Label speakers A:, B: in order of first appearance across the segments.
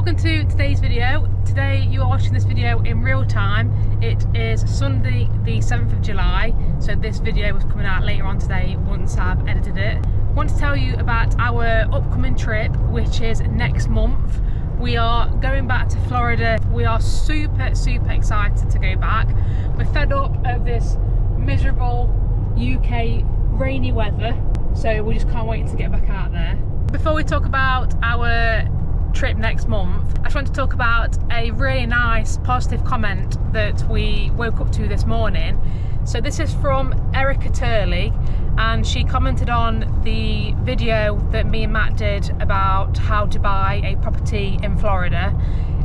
A: Welcome to today's video. Today you are watching this video in real time. It is Sunday the 7th of July, so this video is coming out later on today once I've edited it. I want to tell you about our upcoming trip, which is next month. We are going back to Florida. We are super excited to go back. We're fed up of this miserable UK rainy weather, so we just can't wait to get back out there. Before we talk about our trip next month, I just want to talk about a really nice positive comment that we woke up to this morning. So this is from Erica Turley, and she commented on the video that me and Matt did about how to buy a property in Florida.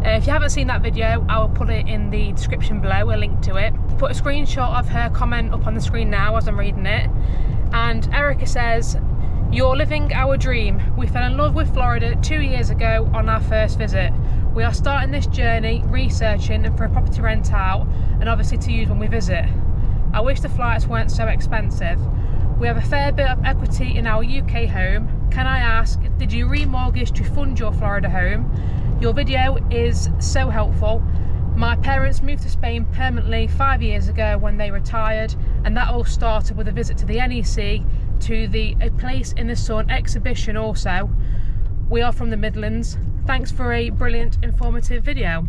A: If you haven't seen that video, I will put it in the description below, a link to it. Put a screenshot of her comment up on the screen now as I'm reading it. And Erica says, "You're living our dream. We fell in love with Florida 2 years ago on our first visit. We are starting this journey researching for a property rent out and obviously to use when we visit. I wish the flights weren't so expensive. We have a fair bit of equity in our UK home. Can I ask, did you remortgage to fund your Florida home? Your video is so helpful. My parents moved to Spain permanently 5 years ago when they retired, and that all started with a visit to the NEC, to the A Place in the Sun exhibition also. We are from the Midlands. Thanks for a brilliant, informative video."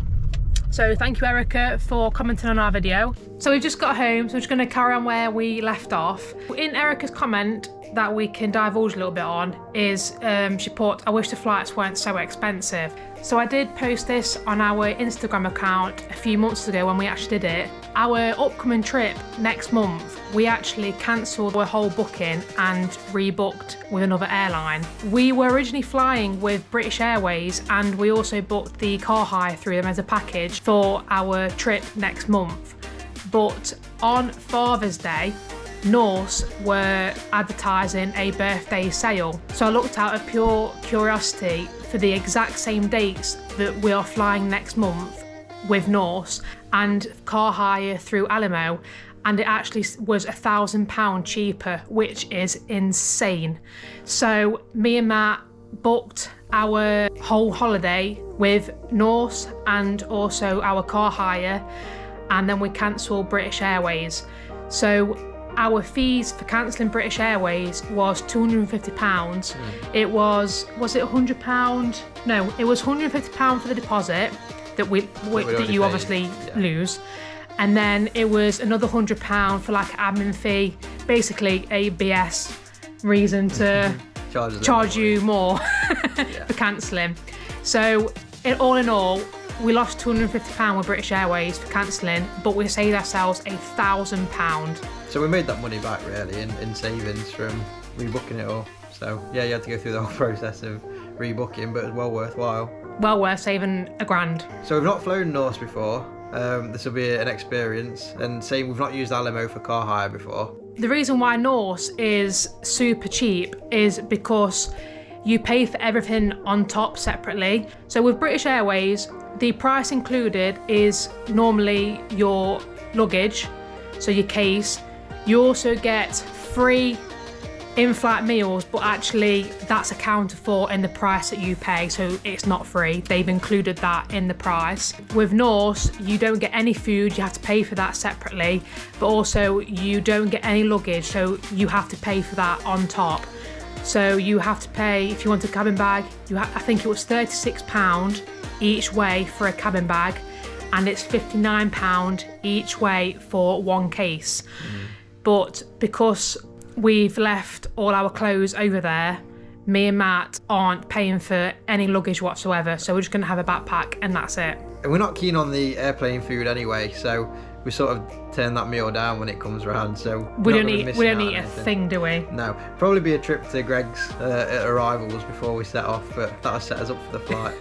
A: So thank you, Erica, for commenting on our video. So we've just got home, so we're just going to carry on where we left off. In Erica's comment that we can divulge a little bit on is she put, "I wish the flights weren't so expensive." So I did post this on our Instagram account a few months ago when we actually did it. Our upcoming trip next month, we actually cancelled our whole booking and rebooked with another airline. We were originally flying with British Airways, and we also booked the car hire through them as a package for our trip next month. But on Father's Day, Norse were advertising a birthday sale. So I looked out of pure curiosity for the exact same dates that we are flying next month with Norse and car hire through Alamo, and it actually was £1,000 cheaper, which is insane. So me and Matt booked our whole holiday with Norse and also our car hire, and then we cancelled British Airways. So our fees for cancelling British Airways was £250. It was it £100? No, it was £150 for the deposit that that you obviously lose. And then it was another £100 for like an admin fee, basically a BS reason to charge you more for cancelling. So all in all, we lost £250 with British Airways for cancelling, but we saved ourselves £1,000.
B: So we made that money back really in savings from rebooking it all. So yeah, you had to go through the whole process of rebooking, but it was well worthwhile.
A: Well worth saving £1,000.
B: So we've not flown Norse before. This will be an experience, and same, we've not used Alamo for car hire before.
A: The reason why Norse is super cheap is because you pay for everything on top separately. So with British Airways, the price included is normally your luggage, so your case. You also get free in-flight meals, but actually that's accounted for in the price that you pay, so it's not free. They've included that in the price. With Norse, you don't get any food, you have to pay for that separately, but also you don't get any luggage, so you have to pay for that on top. So you have to pay, if you want a cabin bag, I think it was £36 each way for a cabin bag, and it's £59 each way for one case. But because we've left all our clothes over there, me and Matt aren't paying for any luggage whatsoever, so we're just going to have a backpack and that's it.
B: And we're not keen on the airplane food anyway, so we sort of turn that meal down when it comes around. So
A: we don't eat a thing, do we?
B: No, probably be a trip to Greg's at arrivals before we set off, but that'll set us up for the flight.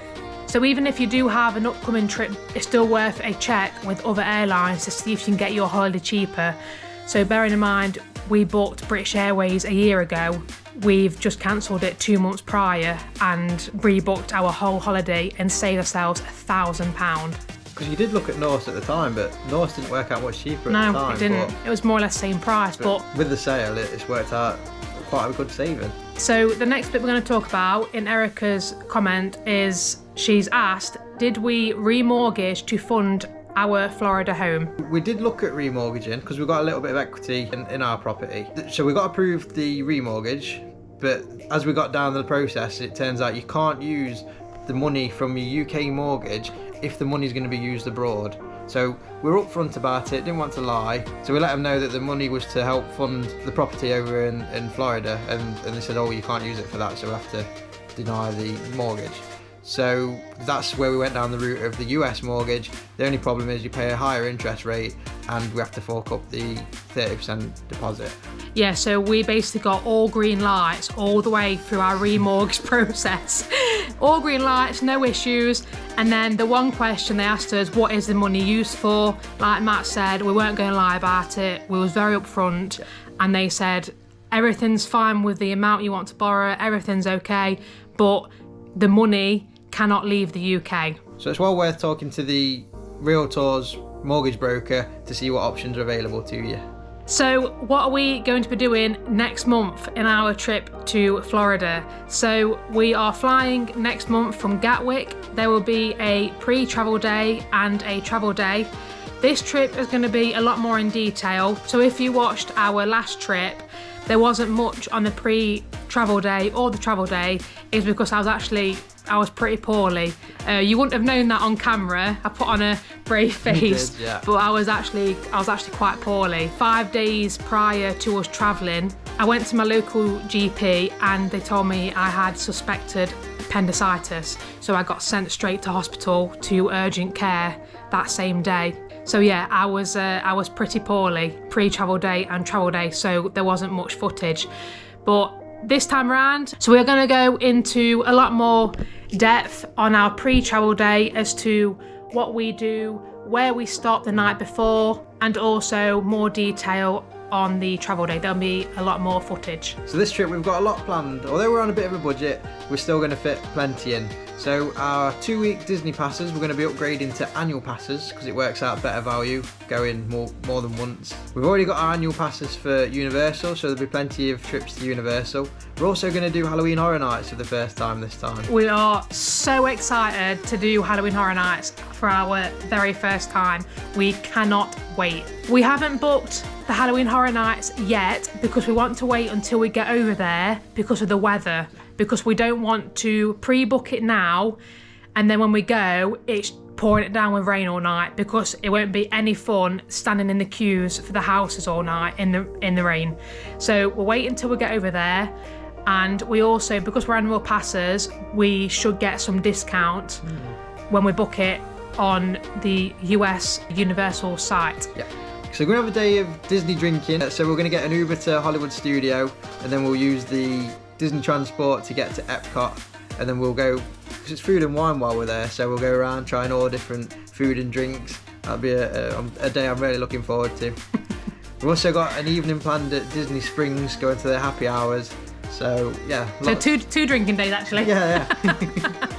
A: So even if you do have an upcoming trip, it's still worth a check with other airlines to see if you can get your holiday cheaper. So bearing in mind, we booked British Airways a year ago. We've just cancelled it 2 months prior and rebooked our whole holiday and saved ourselves £1,000.
B: Because you did look at Norse at the time, but Norse didn't work out much cheaper at the time.
A: No, it didn't. It was more or less same price, but
B: with the sale, it's worked out quite a good saving.
A: So the next bit we're going to talk about in Erica's comment is she's asked, did we remortgage to fund our Florida home?
B: We did look at remortgaging because we've got a little bit of equity in our property. So we got approved the remortgage, but as we got down the process, it turns out you can't use the money from your UK mortgage if the money's going to be used abroad. So we were upfront about it, didn't want to lie. So we let them know that the money was to help fund the property over in Florida, and they said, oh, you can't use it for that, so we have to deny the mortgage. So that's where we went down the route of the US mortgage. The only problem is you pay a higher interest rate and we have to fork up the 30% deposit.
A: Yeah, so we basically got all green lights all the way through our remortgage process. All green lights, no issues. And then the one question they asked us, what is the money used for? Like Matt said, we weren't going to lie about it. We was very upfront, and they said, everything's fine with the amount you want to borrow, everything's okay, but the money cannot leave the UK.
B: So it's well worth talking to the realtor's mortgage broker to see what options are available to you.
A: So what are we going to be doing next month in our trip to Florida? So we are flying next month from Gatwick. There will be a pre-travel day and a travel day. This trip is going to be a lot more in detail. So if you watched our last trip, there wasn't much on the pre-travel day or the travel day, is because I was pretty poorly. You wouldn't have known that on camera. I put on a brave face,
B: did, yeah.
A: but I was actually quite poorly. 5 days prior to us travelling, I went to my local GP and they told me I had suspected appendicitis. So I got sent straight to hospital to urgent care that same day. So yeah, I was pretty poorly pre-travel day and travel day, so there wasn't much footage. But this time around, so we're going to go into a lot more depth on our pre-travel day as to what we do, where we stop the night before, and also more detail on the travel day. There'll be a lot more footage.
B: So this trip we've got a lot planned. Although we're on a bit of a budget, we're still going to fit plenty in. So our 2-week Disney passes, we're going to be upgrading to annual passes because it works out better value going more than once. We've already got our annual passes for Universal, so there'll be plenty of trips to Universal. We're also going to do Halloween Horror Nights for the first time this time.
A: We are so excited to do Halloween Horror Nights for our very first time. We cannot wait. We haven't booked the Halloween Horror Nights yet because we want to wait until we get over there because of the weather, because we don't want to pre-book it now and then when we go it's pouring it down with rain all night, because it won't be any fun standing in the queues for the houses all night in the rain. So we'll wait until we get over there, and we also, because we're annual passes, we should get some discount when we book it on the US Universal site.
B: Yeah. So we're going to have a day of Disney drinking. So we're going to get an Uber to Hollywood Studio, and then we'll use the Disney transport to get to Epcot, and then we'll go, because it's food and wine while we're there, so we'll go around trying all different food and drinks. That'll be a day I'm really looking forward to. We've also got an evening planned at Disney Springs, going to their happy hours. So yeah.
A: So two drinking days actually.
B: Yeah.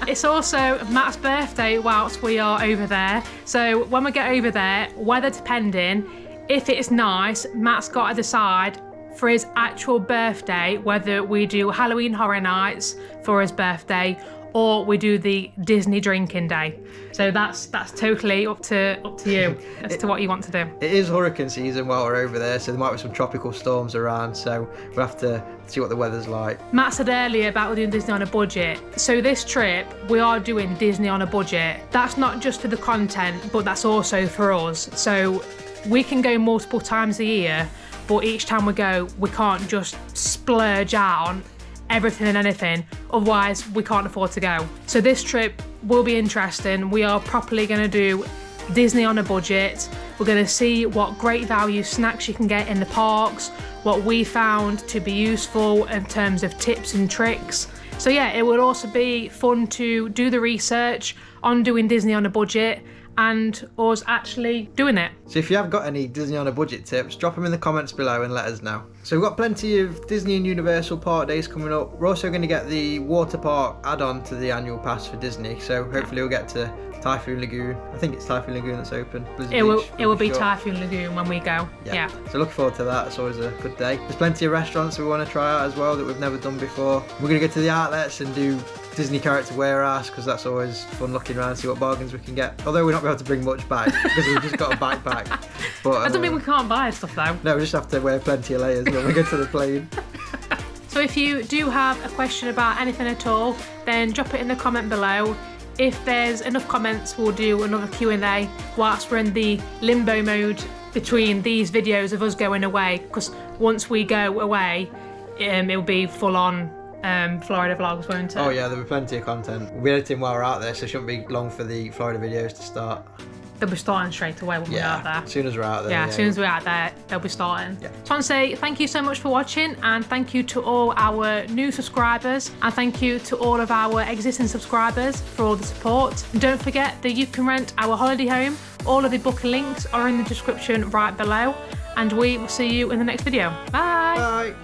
A: It's also Matt's birthday whilst we are over there. So when we get over there, weather depending, if it's nice, Matt's got to decide for his actual birthday whether we do Halloween Horror Nights for his birthday or we do the Disney drinking day. So that's totally up to you as to what you want to do.
B: It is hurricane season while we're over there, so there might be some tropical storms around, so we'll have to see what the weather's like.
A: Matt said earlier about doing Disney on a budget. So this trip, we are doing Disney on a budget. That's not just for the content, but that's also for us. So we can go multiple times a year, but each time we go, we can't just splurge out on everything and anything, otherwise we can't afford to go. So this trip will be interesting. We are properly going to do Disney on a budget. We're going to see what great value snacks you can get in the parks, what we found to be useful in terms of tips and tricks. So yeah, it will also be fun to do the research on doing Disney on a budget and us actually doing it.
B: So if you have got any Disney on a budget tips, drop them in the comments below and let us know. So we've got plenty of Disney and Universal park days coming up. We're also going to get the water park add-on to the annual pass for Disney, so hopefully we'll get to Typhoon Lagoon. I think it's Typhoon Lagoon that's open.
A: It will be Typhoon Lagoon when we go. Yeah.
B: So looking forward to that. It's always a good day. There's plenty of restaurants we want to try out as well that we've never done before. We're going to go to the outlets and do Disney character warehouse, because that's always fun looking around and see what bargains we can get. Although we're not able to bring much back because we've just got a backpack. But
A: that doesn't mean we can't buy stuff though.
B: No, we just have to wear plenty of layers when we go to the plane.
A: So if you do have a question about anything at all, then drop it in the comment below. If there's enough comments, we'll do another Q&A whilst we're in the limbo mode between these videos of us going away, because once we go away, it'll be full on Florida vlogs, won't it?
B: Oh yeah, there'll be plenty of content. We'll be editing while we're out there, so it shouldn't be long for the Florida videos to start.
A: They'll be starting straight away when we're out there.
B: As soon as we're out there.
A: Yeah, as soon as we're out there, they'll be starting.
B: Yeah.
A: So I want to say thank you so much for watching, and thank you to all our new subscribers, and thank you to all of our existing subscribers for all the support. And don't forget that you can rent our holiday home. All of the booking links are in the description right below, and we will see you in the next video. Bye!
B: Bye!